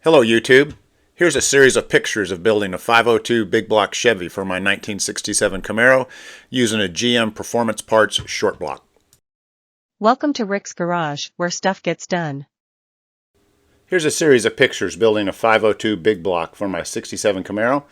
Hello YouTube. Here's a series of pictures of building a 502 Big Block Chevy for my 1967 Camaro using a GM Performance Parts short block. Welcome to Rick's Garage, where stuff gets done. Here's a series of pictures building a 502 Big Block for my 67 Camaro.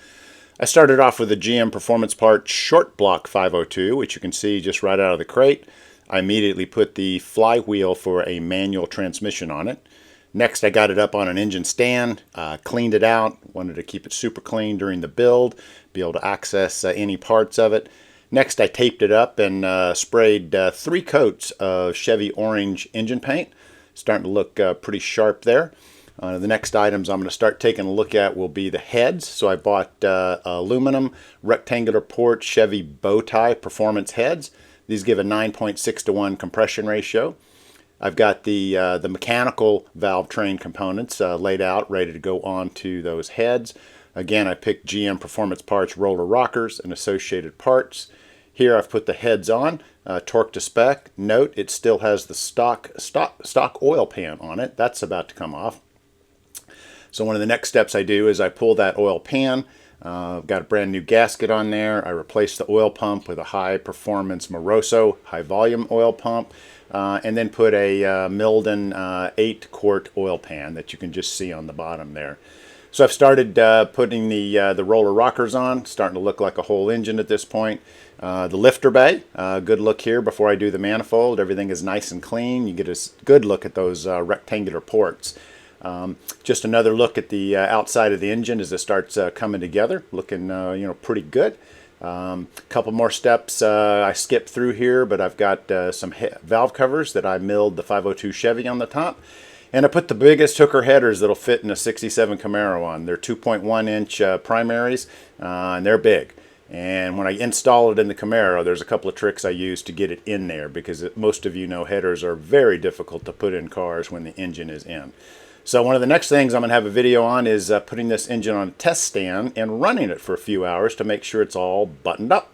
I started off with a GM Performance Parts short block 502, which you can see just right out of the crate. I immediately put the flywheel for a manual transmission on it. Next, I got it up on an engine stand, cleaned it out, wanted to keep it super clean during the build, be able to access any parts of it. Next, I taped it up and sprayed 3 coats of Chevy orange engine paint. Starting to look pretty sharp there. The next items I'm going to start taking a look at will be the heads. So I bought aluminum rectangular port Chevy Bowtie performance heads. These give a 9.6 to 1 compression ratio. I've got the mechanical valve train components laid out, ready to go onto those heads. Again, I picked GM Performance Parts roller rockers and associated parts. Here I've put the heads on, torque to spec. Note it still has the stock oil pan on it. That's about to come off. So one of the next steps I do is I pull that oil pan. I've got a brand new gasket on there. I replaced the oil pump with a high performance Moroso high volume oil pump. And then put a Milodon 8-quart oil pan that you can just see on the bottom there. So I've started putting the roller rockers on, starting to look like a whole engine at this point. The lifter bay, good look here before I do the manifold. Everything is nice and clean. You get a good look at those rectangular ports. Just another look at the outside of the engine as it starts coming together, looking pretty good. Couple more steps I skipped through here, but I've got some valve covers that I milled the 502 Chevy on the top, and I put the biggest hooker headers that'll fit in a 67 Camaro on. They're 2.1 inch primaries, and they're big. And when I install it in the Camaro, there's a couple of tricks I use to get it in there, because most of you know headers are very difficult to put in cars when the engine is in. So one of the next things I'm going to have a video on is putting this engine on a test stand and running it for a few hours to make sure it's all buttoned up.